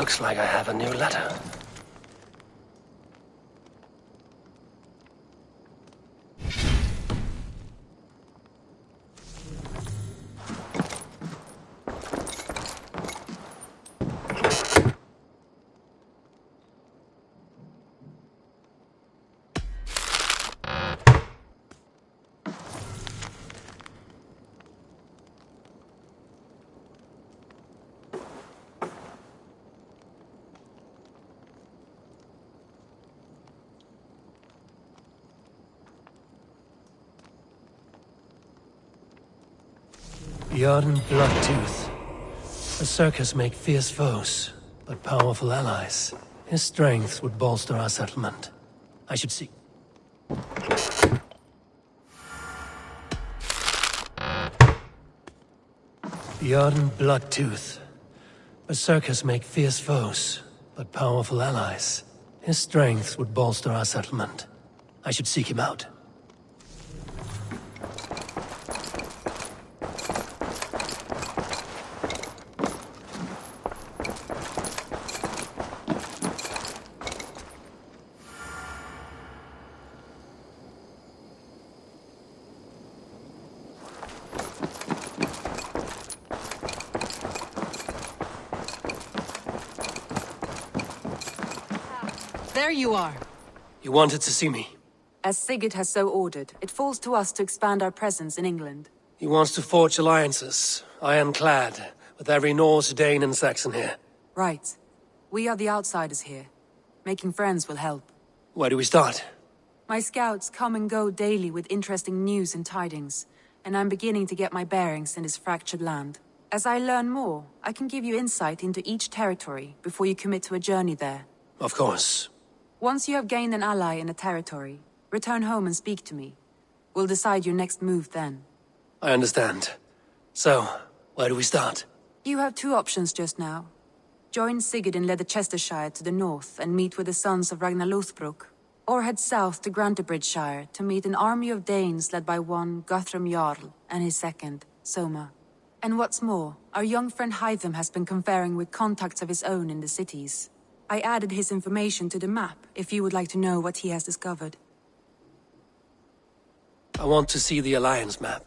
Looks like I have a new letter. Yarden Bloodtooth. Berserkers make fierce foes, but powerful allies. His strength would bolster our settlement. I should see. Yarden Bloodtooth. Berserkers make fierce foes, but powerful allies. His strength would bolster our settlement. I should seek him out. There you are. You wanted to see me? As Sigurd has so ordered, it falls to us to expand our presence in England. He wants to forge alliances, ironclad, with every Norse, Dane and Saxon here. Right. We are the outsiders here. Making friends will help. Where do we start? My scouts come and go daily with interesting news and tidings, and I'm beginning to get my bearings in this fractured land. As I learn more, I can give you insight into each territory before you commit to a journey there. Of course. Once you have gained an ally in a territory, return home and speak to me. We'll decide your next move then. I understand. So, where do we start? You have two options just now. Join Sigurd in Leicestershire to the north and meet with the sons of Ragnar Lothbrok, or head south to Grantebridgeshire to meet an army of Danes led by one Guthrum Jarl and his second, Soma. And what's more, our young friend Hytham has been conferring with contacts of his own in the cities. I added his information to the map, if you would like to know what he has discovered. I want to see the Alliance map.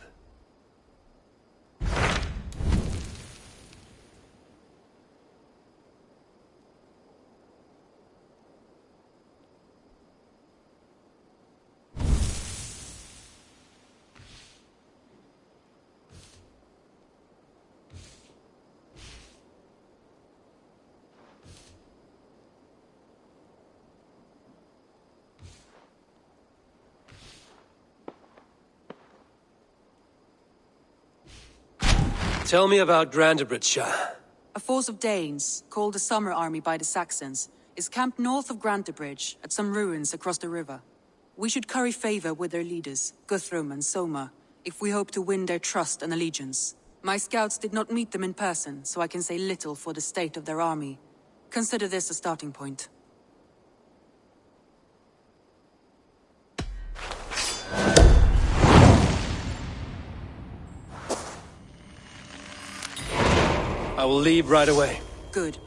Tell me about Grantebridgeshire. A force of Danes, called the Summer Army by the Saxons, is camped north of Grantebridge at some ruins across the river. We should curry favor with their leaders, Guthrum and Soma, if we hope to win their trust and allegiance. My scouts did not meet them in person, so I can say little for the state of their army. Consider this a starting point. I will leave right away. Good.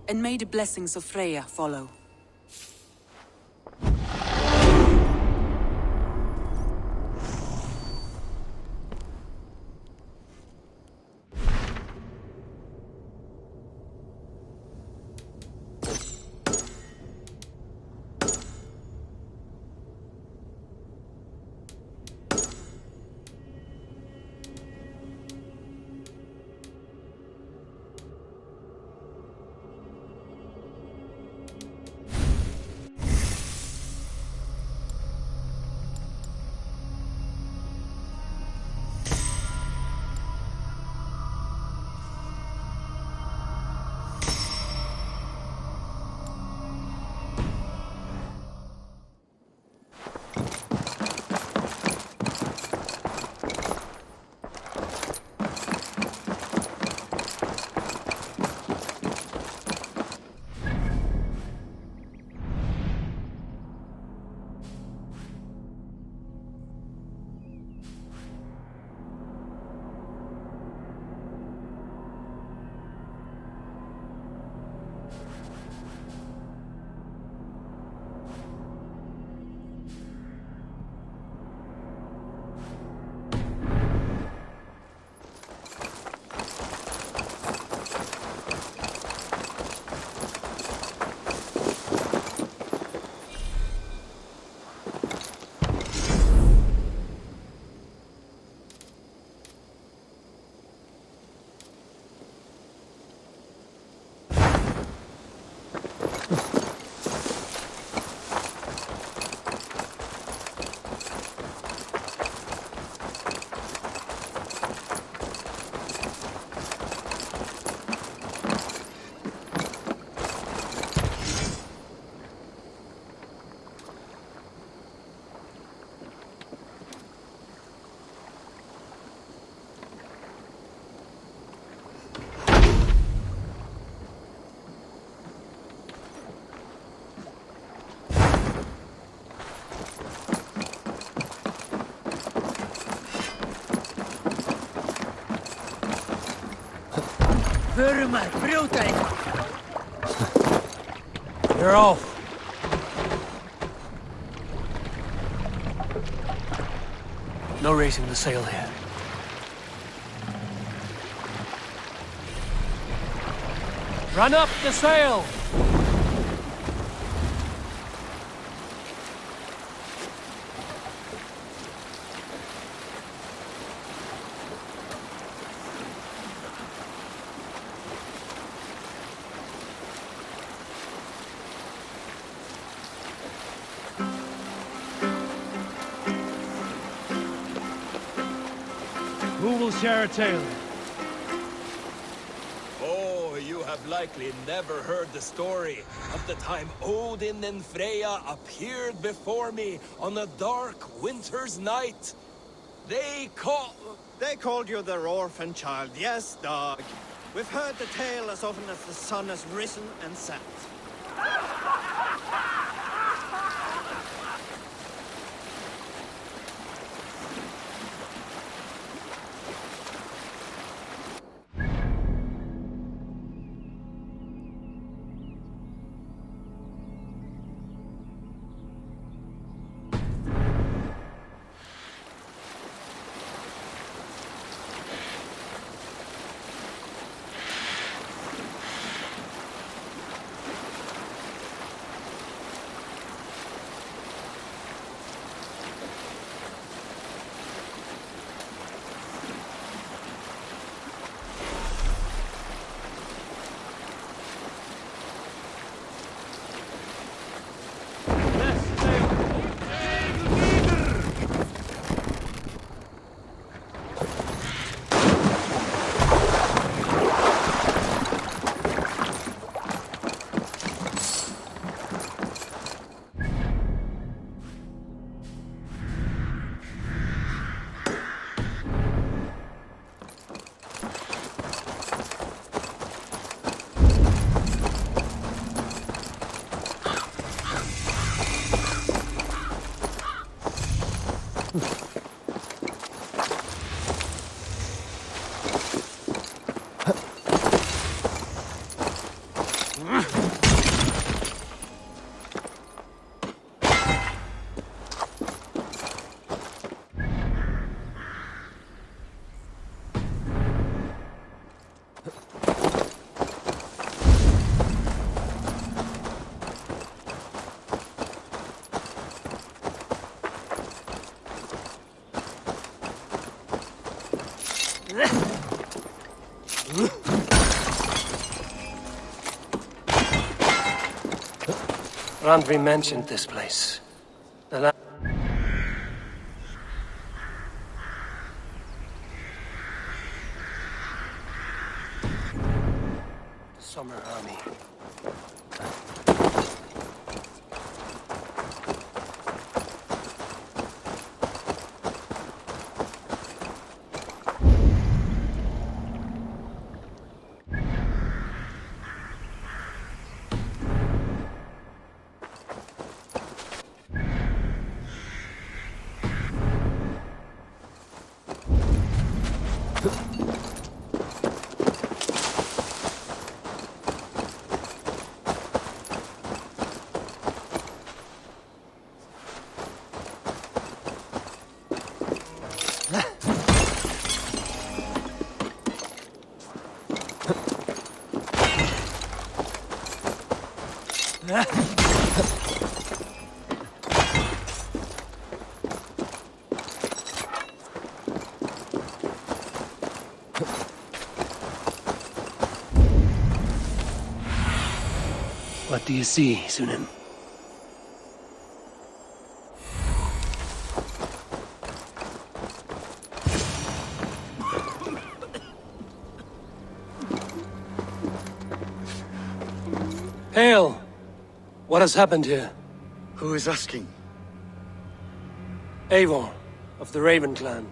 And may the blessings of Freya follow. You're off. No raising the sail here. Run up the sail! Who will share a tale? Oh, you have likely never heard the story of the time Odin and Freya appeared before me on a dark winter's night. They called you their orphan child, yes, dog. We've heard the tale as often as the sun has risen and set. Randvi mentioned this place. The Summer Army. What do you see, Sunan? Hail! What has happened here? Who is asking? Eivor, of the Raven clan.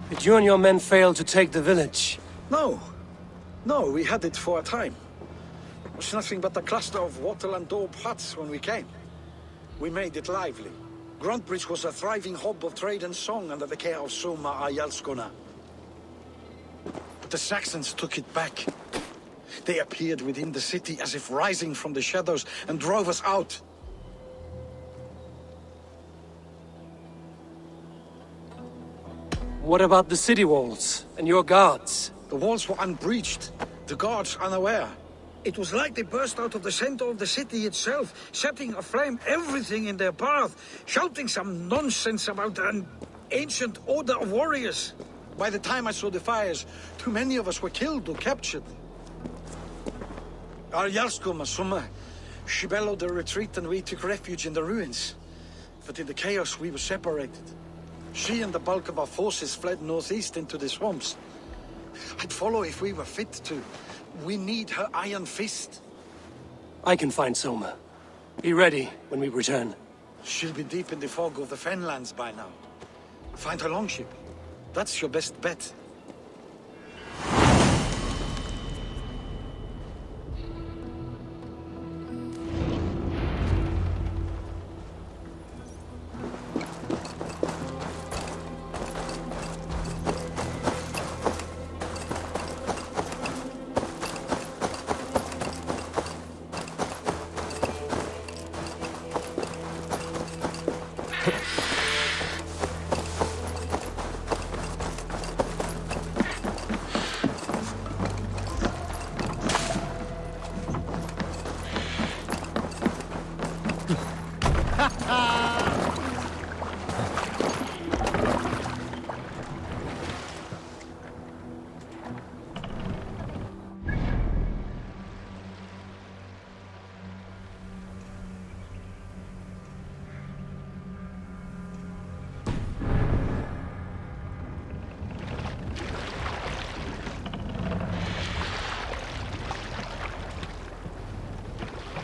Did you and your men fail to take the village? No. No, we had it for a time. It was nothing but a cluster of wattle and daub huts when we came. We made it lively. Gruntbridge was a thriving hub of trade and song under the care of Soma Ayalskona. but the Saxons took it back. They appeared within the city as if rising from the shadows and drove us out. What about the city walls and your guards? The walls were unbreached, the guards unaware. It was like they burst out of the center of the city itself, setting aflame everything in their path, shouting some nonsense about an ancient order of warriors. By the time I saw the fires, too many of us were killed or captured. Our Jarlskum, Summa, she bellowed a retreat and we took refuge in the ruins. But in the chaos we were separated. She and the bulk of our forces fled northeast into the swamps. I'd follow if we were fit to. We need her iron fist. I can find Soma. Be ready when we return. She'll be deep in the fog of the Fenlands by now. Find her longship. That's your best bet.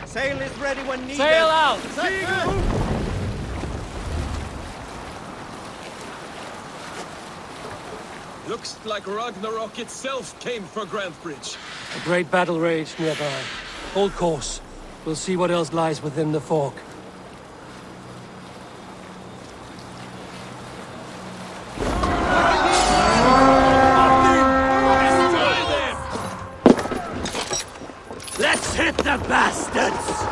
Sail is ready when needed. Sail out! Looks like Ragnarok itself came for Grantbridge. A great battle rage nearby. Hold course. We'll see what else lies within the fog. Let's hit the bastards!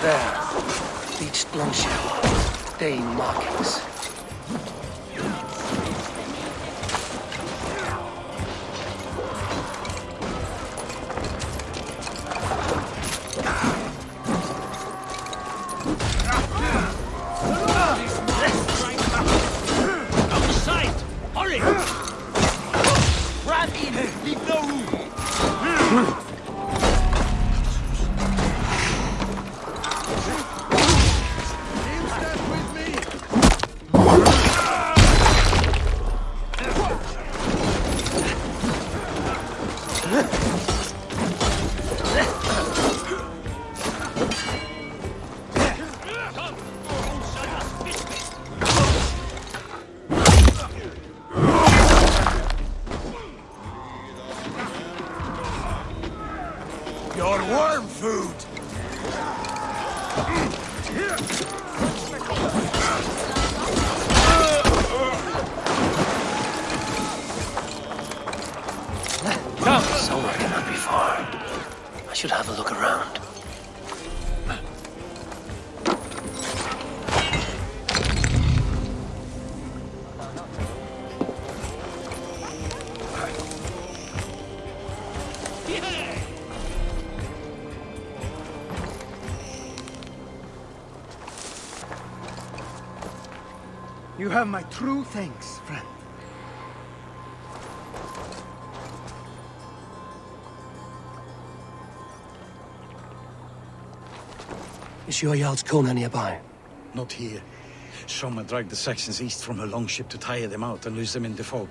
There. Bleached longship. Dane markings. Your worm food! Somewhere cannot be far. I should have a look around. You have my true thanks, friend. Is your Jarl's Kona nearby? Not here. Someone dragged the Saxons east from her longship to tire them out and lose them in the fog.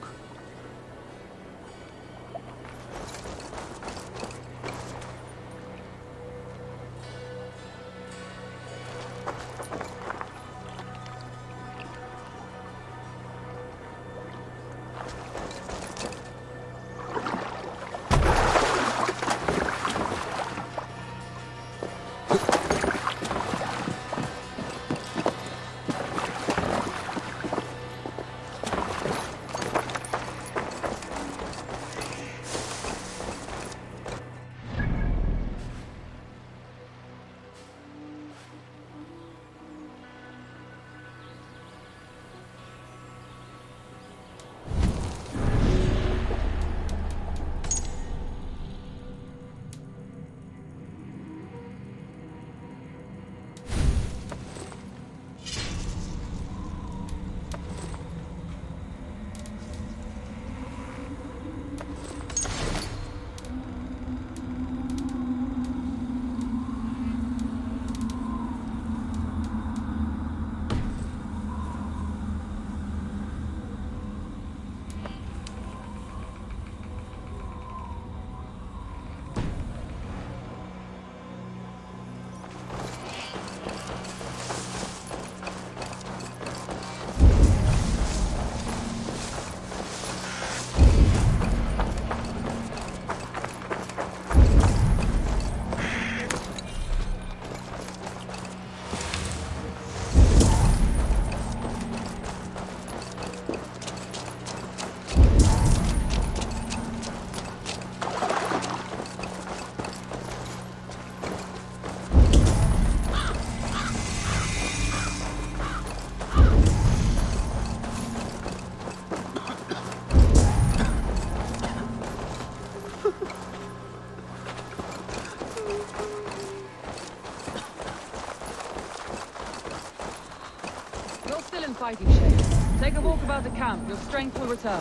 Fighting shape. Take a walk about the camp. Your strength will return.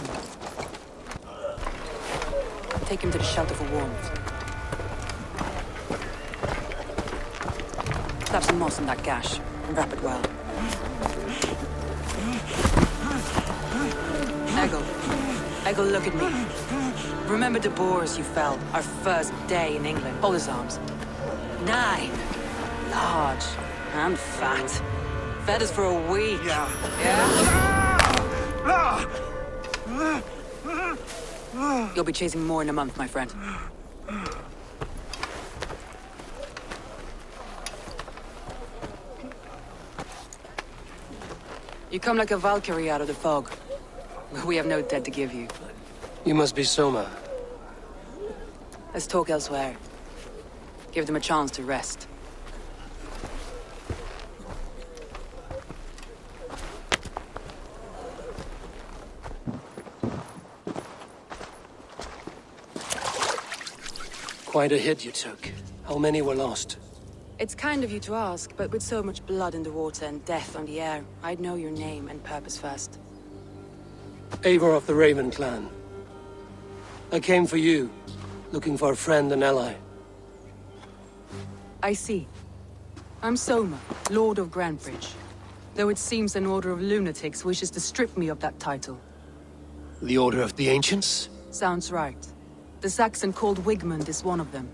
Take him to the shelter for warmth. Slap some moss in that gash and wrap it well. Eggle, look at me. Remember the boars you fell our first day in England? Hold his arms. 9. Large and fat. Fed us for a week. Yeah? You'll be chasing more in a month, my friend. You come like a Valkyrie out of the fog. We have no dead to give you. You must be Soma. Let's talk elsewhere. Give them a chance to rest. Quite a hit you took. How many were lost? It's kind of you to ask, but with so much blood in the water and death on the air, I'd know your name and purpose first. Eivor of the Raven clan. I came for you, looking for a friend and ally. I see. I'm Soma, Lord of Grantebridge. Though it seems an order of lunatics wishes to strip me of that title. The Order of the Ancients? Sounds right. The Saxon called Wigmund is one of them.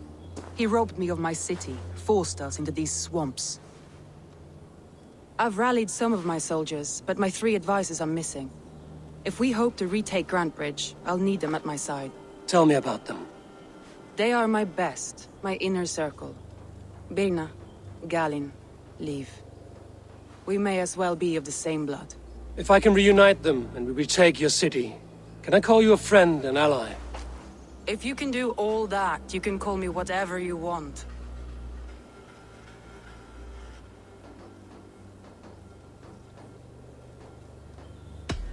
He robbed me of my city, forced us into these swamps. I've rallied some of my soldiers, but my 3 advisors are missing. If we hope to retake Grantebridge, I'll need them at my side. Tell me about them. They are my best, my inner circle. Birna, Galin, Liv. We may as well be of the same blood. If I can reunite them and we retake your city, can I call you a friend and ally? If you can do all that, you can call me whatever you want.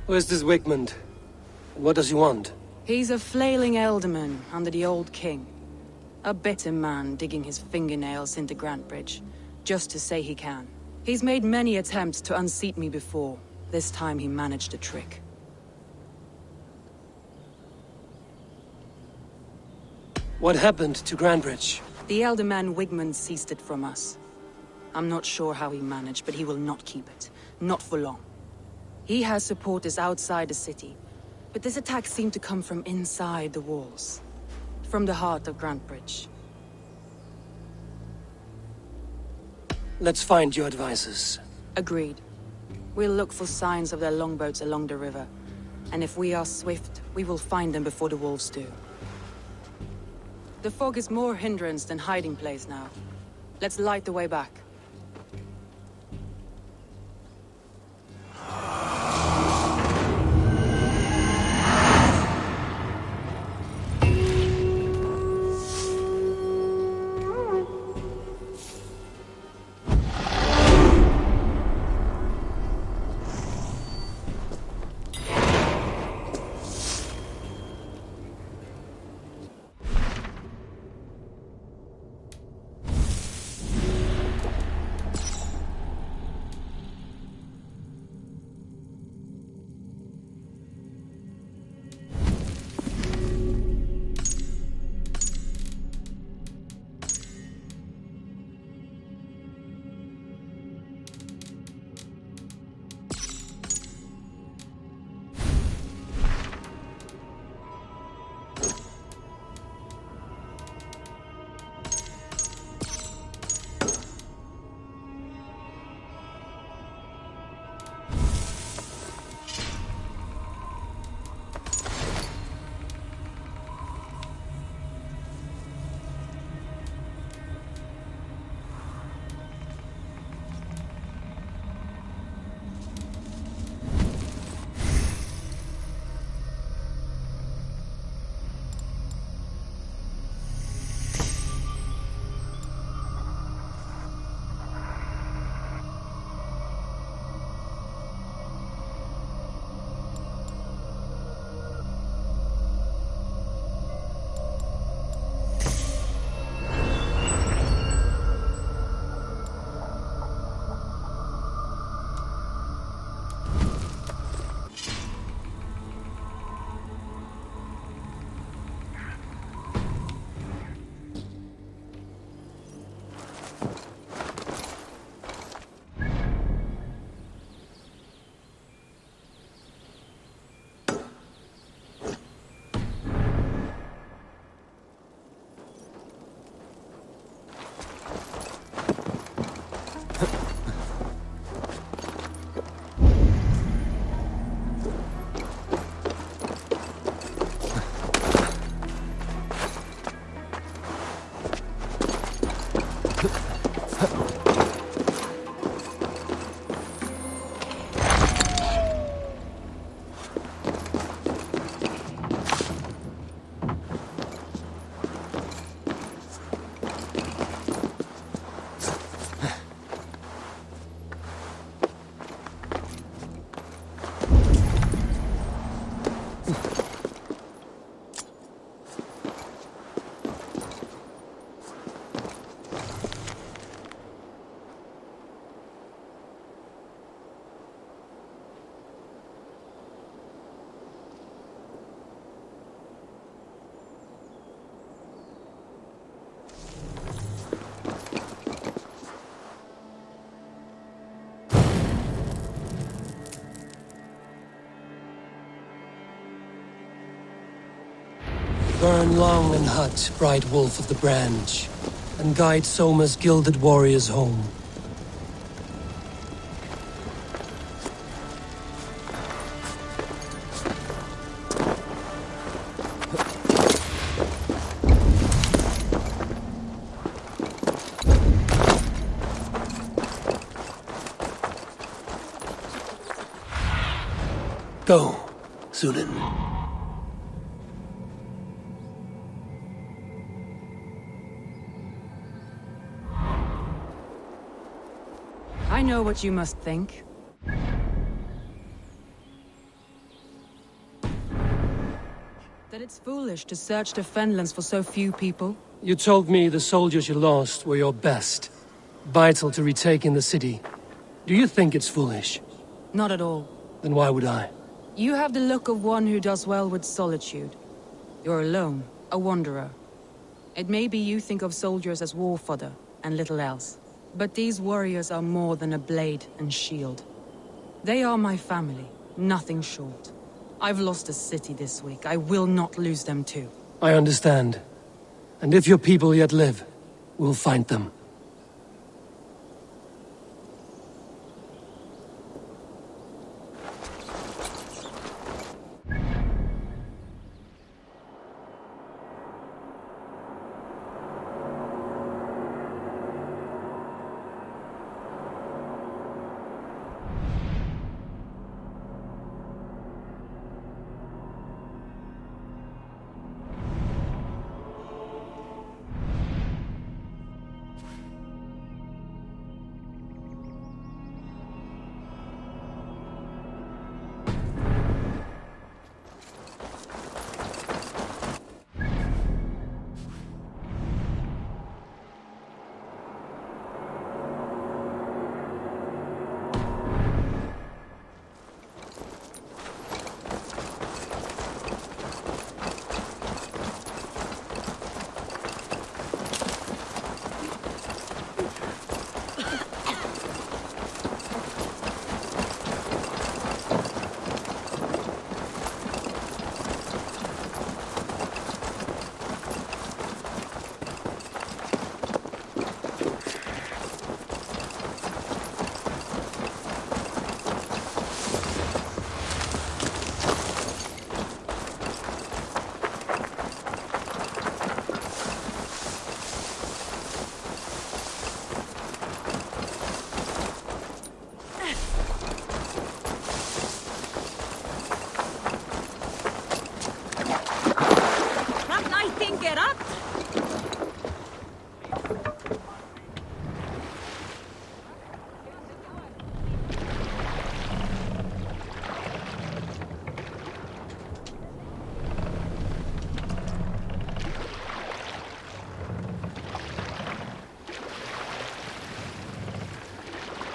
Where's this Wigmund? And what does he want? He's a flailing elderman under the old king. A bitter man digging his fingernails into Grantebridge, just to say he can. He's made many attempts to unseat me before, This time he managed a trick. What happened to Grandbridge? The elder man Wigmund seized it from us. I'm not sure how he managed, but he will not keep it. Not for long. He has supporters outside the city, but this attack seemed to come from inside the walls. From the heart of Grandbridge. Let's find your advisors. Agreed. We'll look for signs of their longboats along the river. And if we are swift, we will find them before the wolves do. The fog is more hindrance than hiding place now. Let's light the way back. Burn long and hut, bright wolf of the branch, and guide Soma's gilded warriors home. Go, Zulin. I know what you must think. That it's foolish to search the Fenlands for so few people. You told me the soldiers you lost were your best, vital to retaking the city. Do you think it's foolish? Not at all. Then why would I? You have the look of one who does well with solitude. You're alone, a wanderer. It may be you think of soldiers as war fodder, and little else. But these warriors are more than a blade and shield. They are my family, nothing short. I've lost a city this week. I will not lose them too. I understand. And if your people yet live, we'll find them.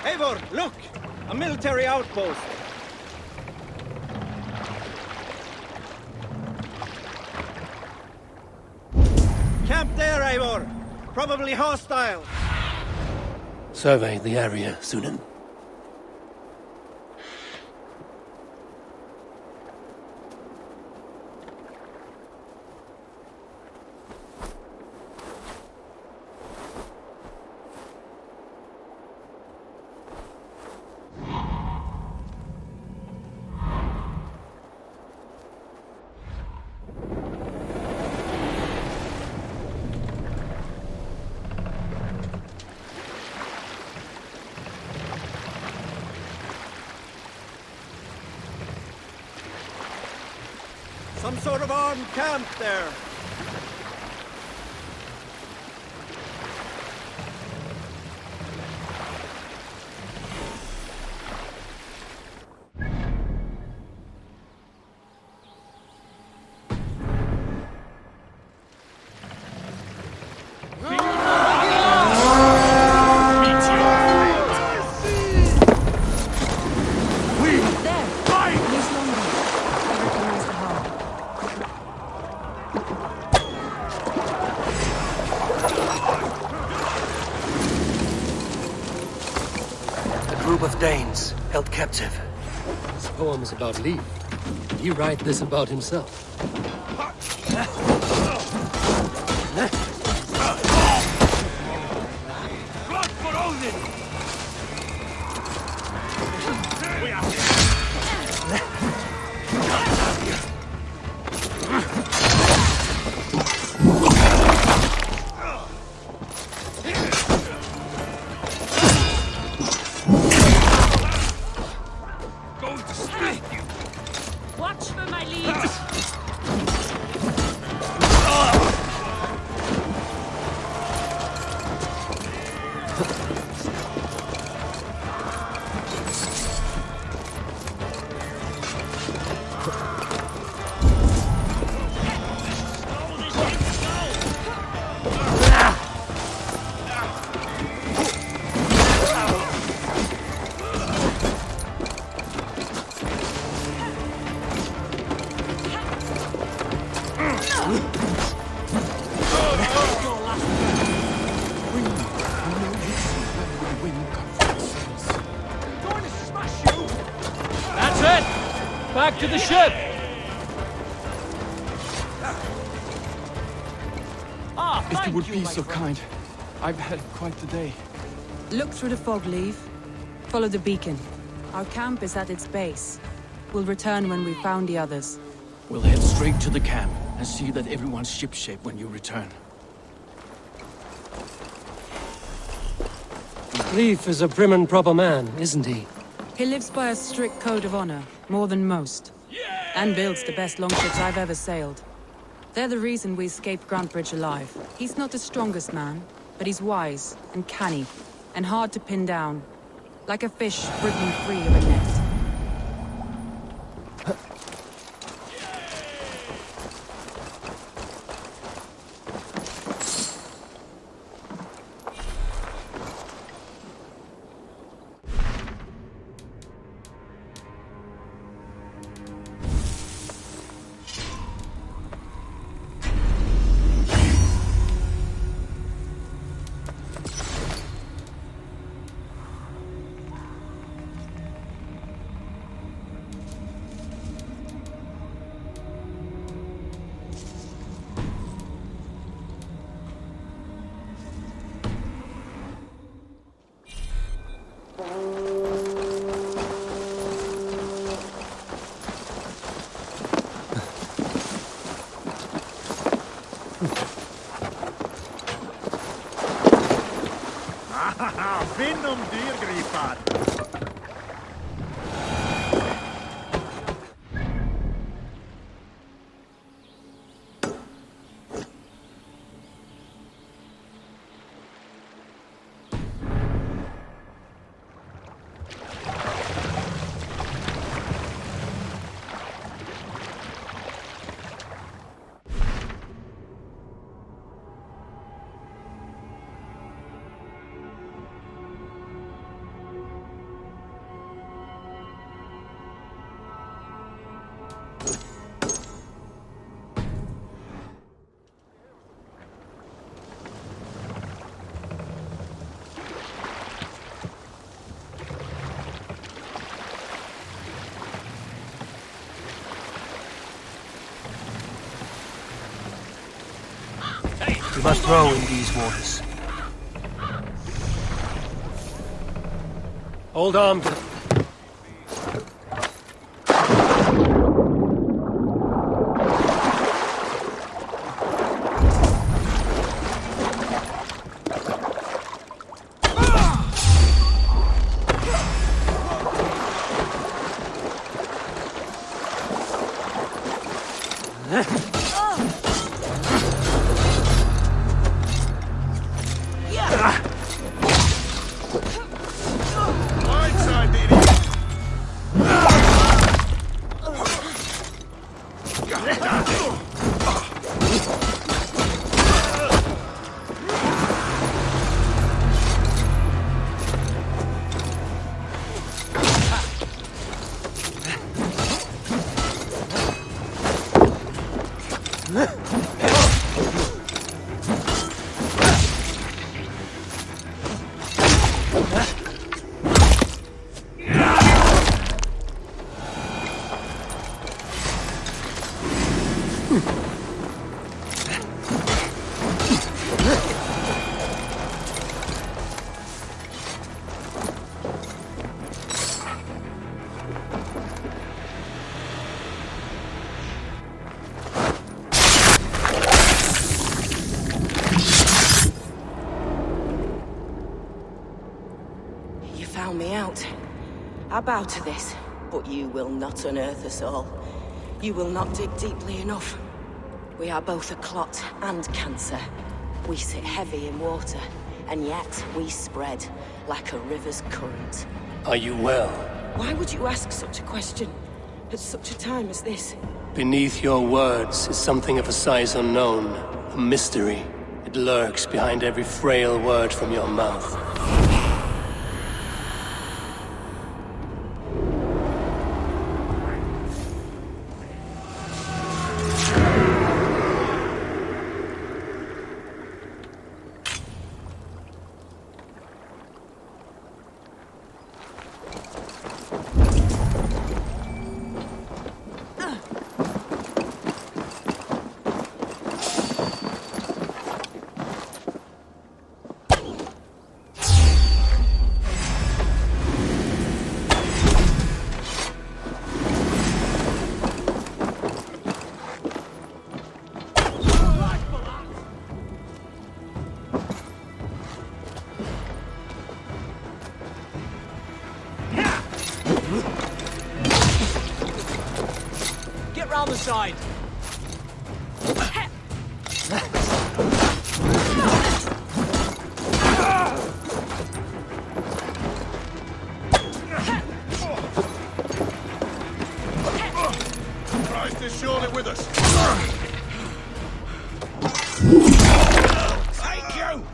Eivor, look! A military outpost! Camp there, Eivor! Probably hostile! Survey the area, Sunan. Some sort of armed camp there. Group of Danes held captive. This poem is about Leif. Did he write this about himself? Blood for Odin! Watch for my lead! Back to the ship! If you would be so kind. I've had quite the day. Look through the fog, Leave. Follow the beacon. Our camp is at its base. We'll return when we've found the others. We'll head straight to the camp and see that everyone's shipshape when you return. Leif is a prim and proper man, isn't he? He lives by a strict code of honor, more than most. And builds the best longships I've ever sailed. They're the reason we escaped Grantebridge alive. He's not the strongest man, but he's wise and canny, and hard to pin down. Like a fish wriggling free of a net. Venom diergripar. We must row in these waters. Hold on. Me out. I bow to this, but you will not unearth us all. You will not dig deeply enough. We are both a clot and cancer. We sit heavy in water, and yet we spread like a river's current. Are you well? Why would you ask such a question at such a time as this? Beneath your words is something of a size unknown, a mystery. It lurks behind every frail word from your mouth. Get round the side. Christ is surely with us. Thank you!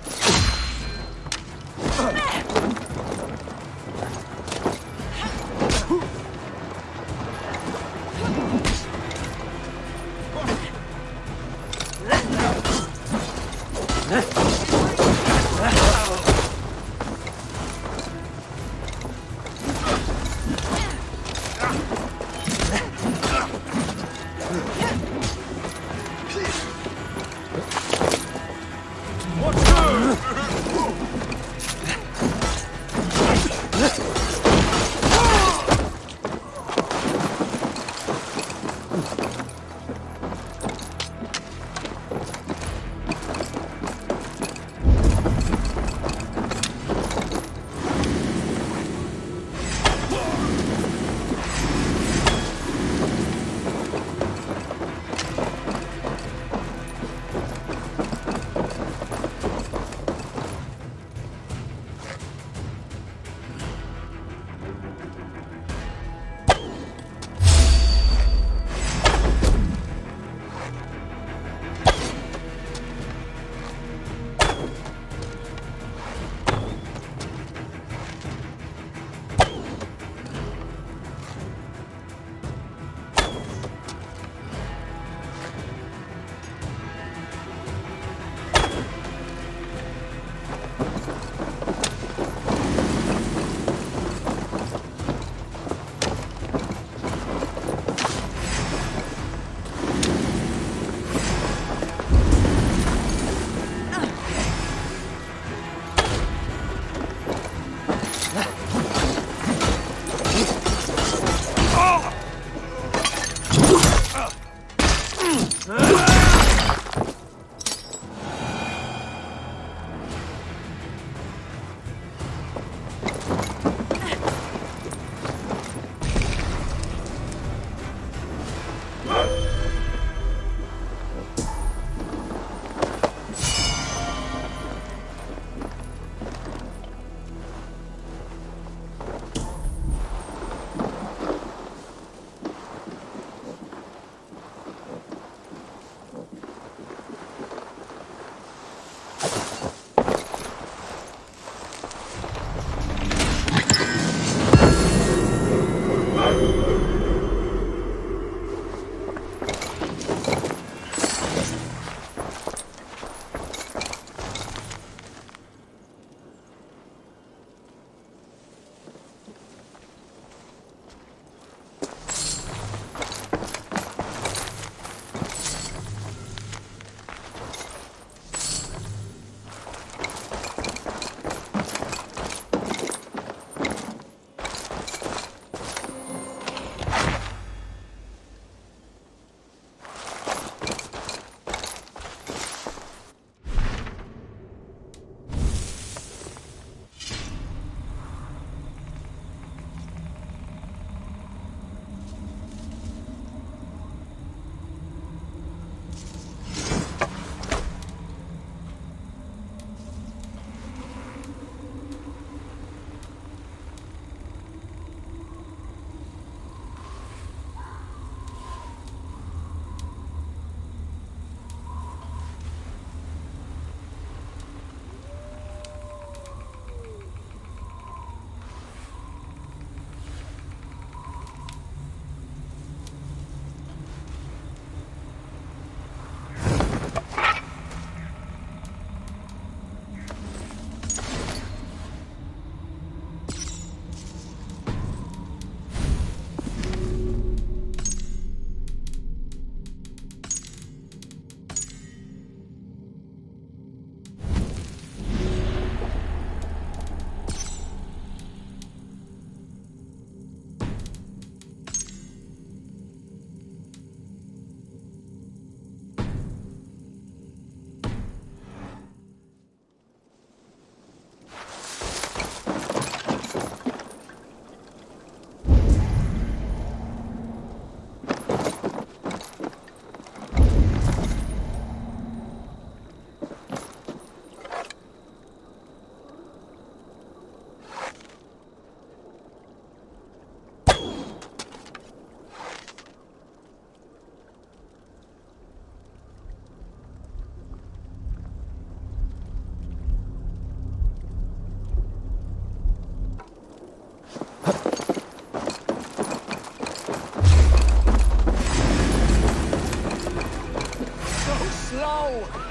go!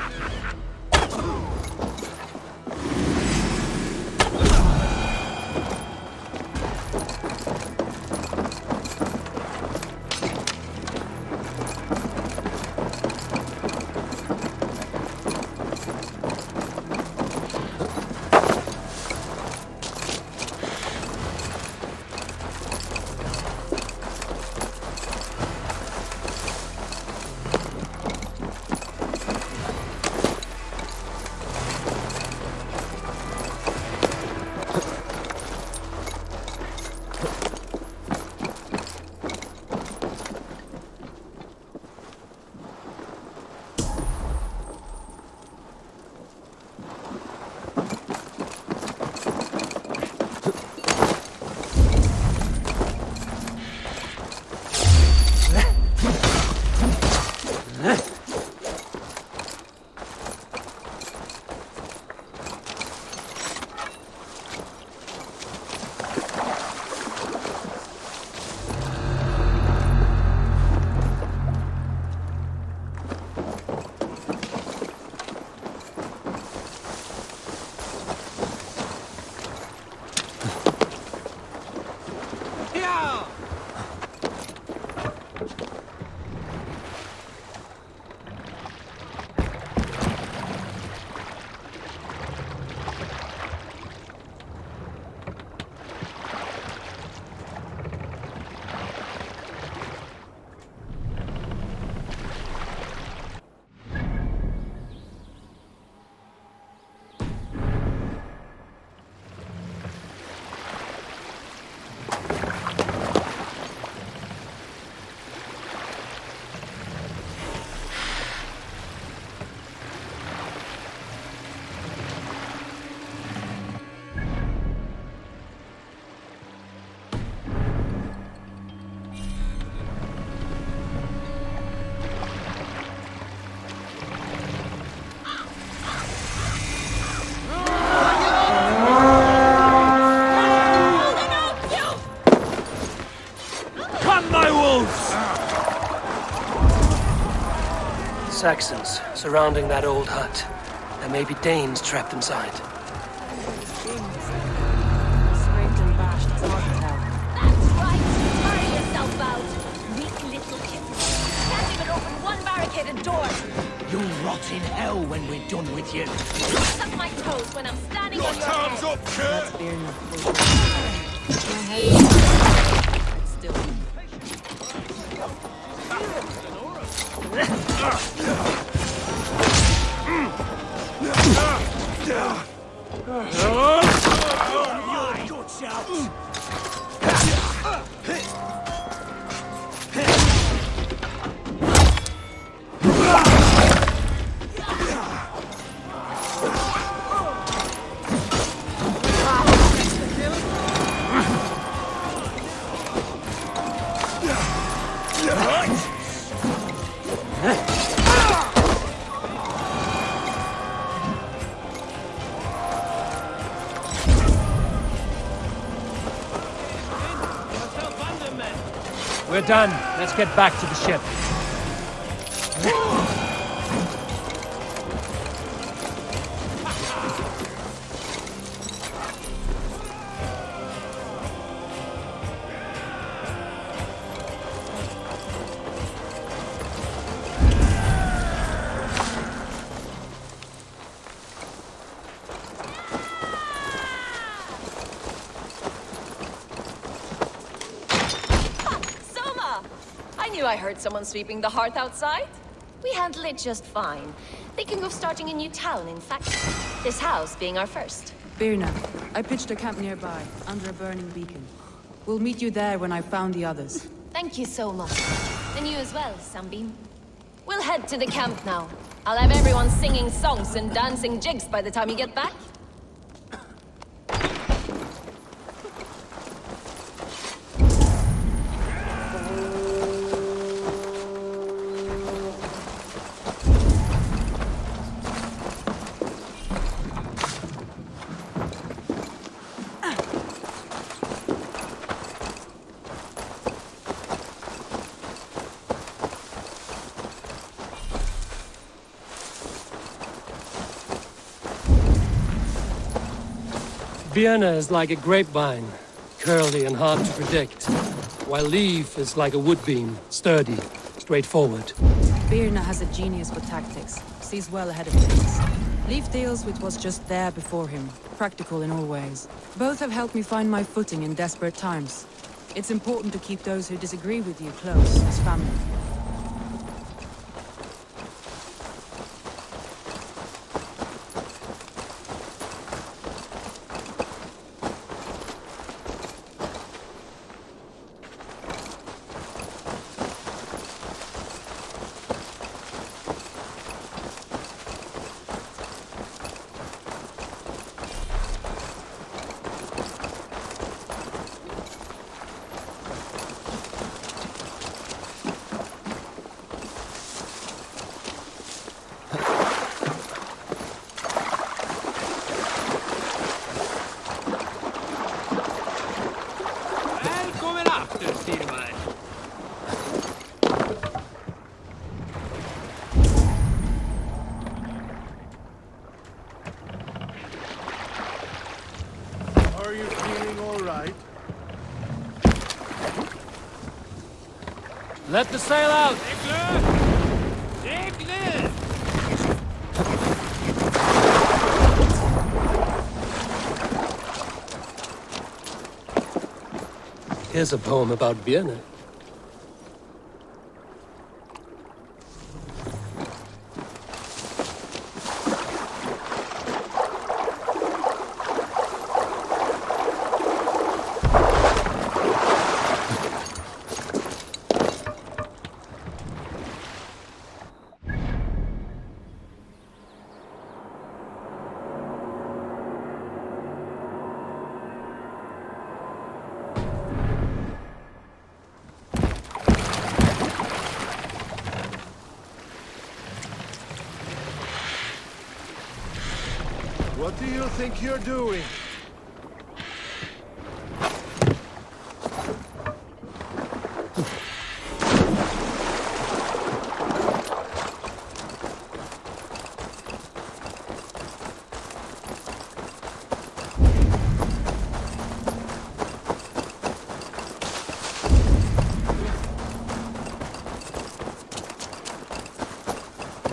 Saxons surrounding that old hut. There may be Danes trapped inside. Scraped and bashed, it's hard to tell. That's right! Hurry yourself out! Weak little kittens. Can't even open one barricaded door! You'll rot in hell when we're done with you. Suck my toes when I'm standing on your head! Time's up, That's kid! beer enough. My head is still. We're done. Let's get back to the ship. I heard someone sweeping the hearth outside. We handle it just fine. Thinking of starting a new town, in fact. This house being our first. Birna, I pitched a camp nearby, under a burning beacon. We'll meet you there when I've found the others. Thank you so much. And you as well, Sunbeam. We'll head to the camp now. I'll have everyone singing songs and dancing jigs by the time you get back. Vienna is like a grapevine, curly and hard to predict, while Leaf is like a wood beam, sturdy, straightforward. Birna has a genius for tactics, sees well ahead of things. Leaf deals with what's just there before him, practical in all ways. Both have helped me find my footing in desperate times. It's important to keep those who disagree with you close, as family. Are you feeling all right? Let the sail out! Here's a poem about Vienna. What do you think you're doing?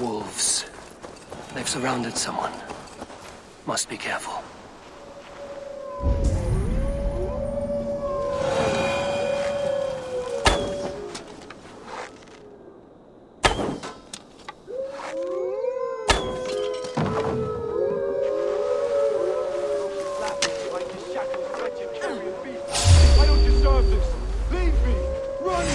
Wolves. They've surrounded someone. Must be careful. Why don't you serve this? Leave me! Run!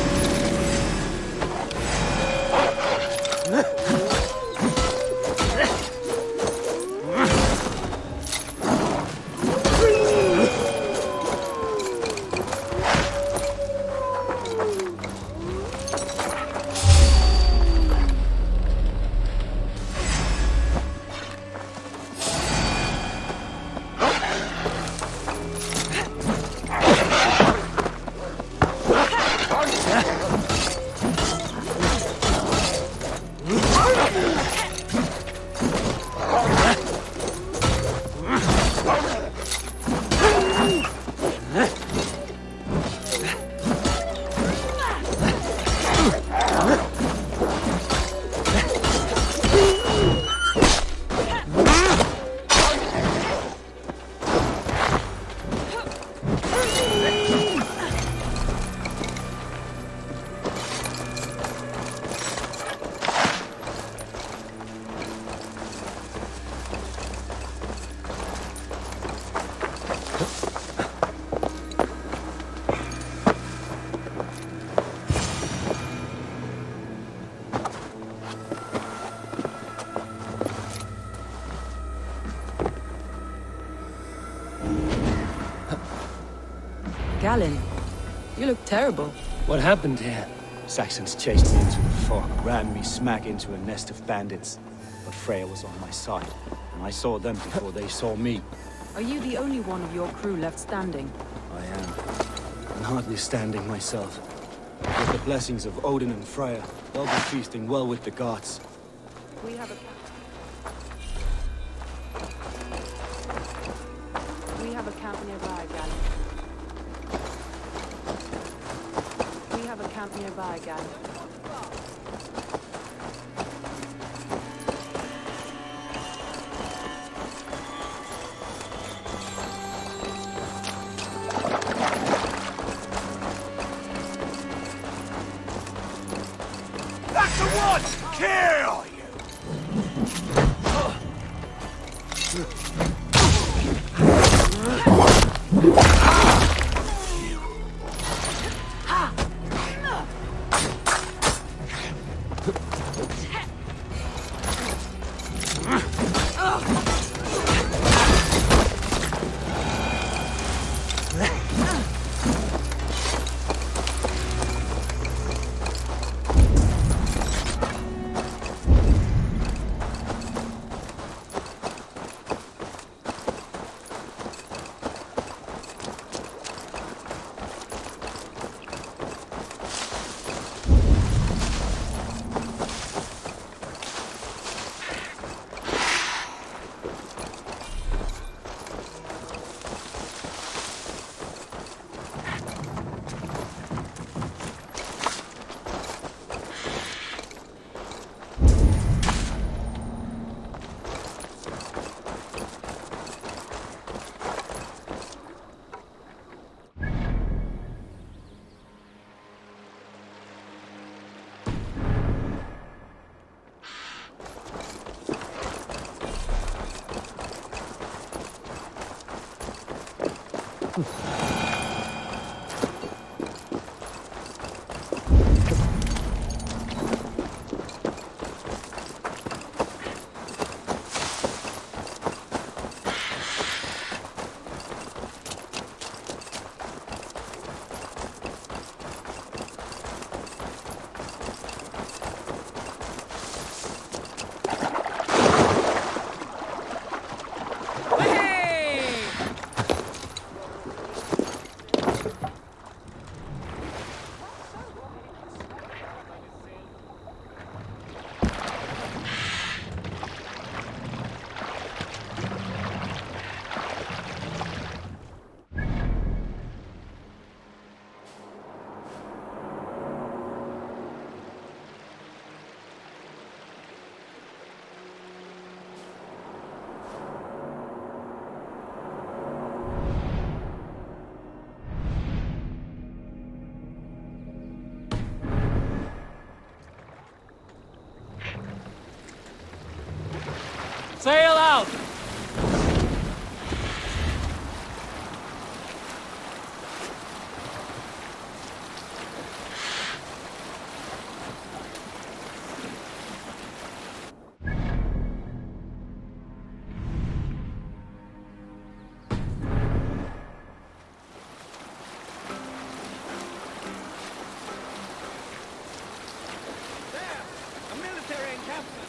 Galen, you look terrible. What happened here? Saxons chased me into the fog, ran me smack into a nest of bandits. But Freya was on my side, and I saw them before they saw me. Are you the only one of your crew left standing? I am. I'm hardly standing myself. With the blessings of Odin and Freya, they'll be feasting well with the gods. We have a... We have a camp nearby, Galen. We have a camp nearby, Galen. That's the one! Kill! Sail out! A military encampment!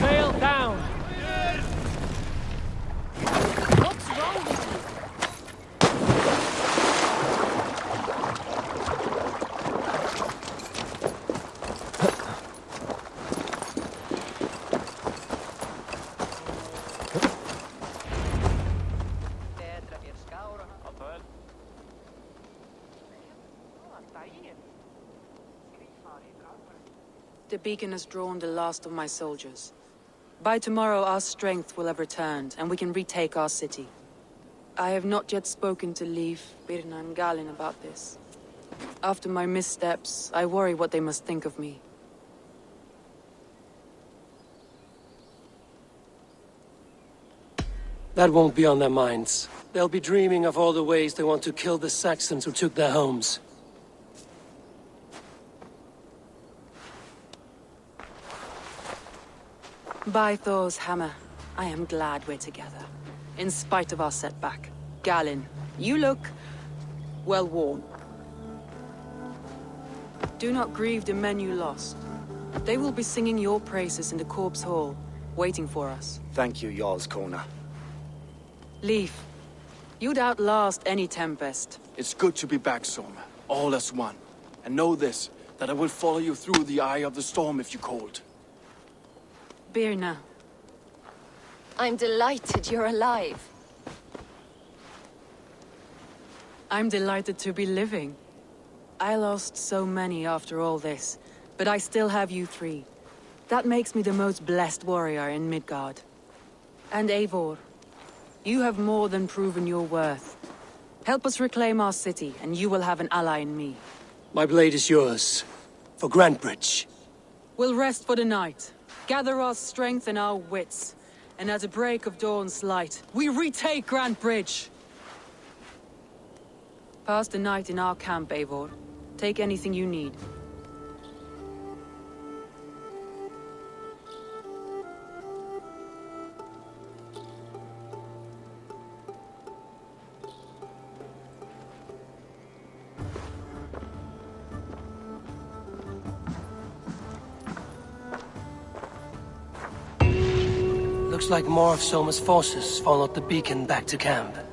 Sail down! What's wrong with you? The beacon has drawn the last of my soldiers. By tomorrow our strength will have returned, and we can retake our city. I have not yet spoken to Leif, Birna and Galen about this. After my missteps, I worry what they must think of me. That won't be on their minds. They'll be dreaming of all the ways they want to kill the Saxons who took their homes. By Thor's hammer, I am glad we're together. In spite of our setback. Galen, you look well worn. Do not grieve the men you lost. They will be singing your praises in the corpse hall, waiting for us. Thank you, Jarl's Kona. Leif, you'd outlast any tempest. It's good to be back, Soma. All as one. And know this, that I will follow you through the eye of the storm if you called. Birna. I'm delighted you're alive. I'm delighted to be living. I lost so many after all this, but I still have you three. That makes me the most blessed warrior in Midgard. And Eivor, you have more than proven your worth. Help us reclaim our city, and you will have an ally in me. My blade is yours. For Grantebridge. We'll rest for the night, gather our strength and our wits, and at the break of dawn's light, we retake Grantebridge! Pass the night in our camp, Eivor. Take anything you need. Looks like more of Soma's forces followed the beacon back to camp.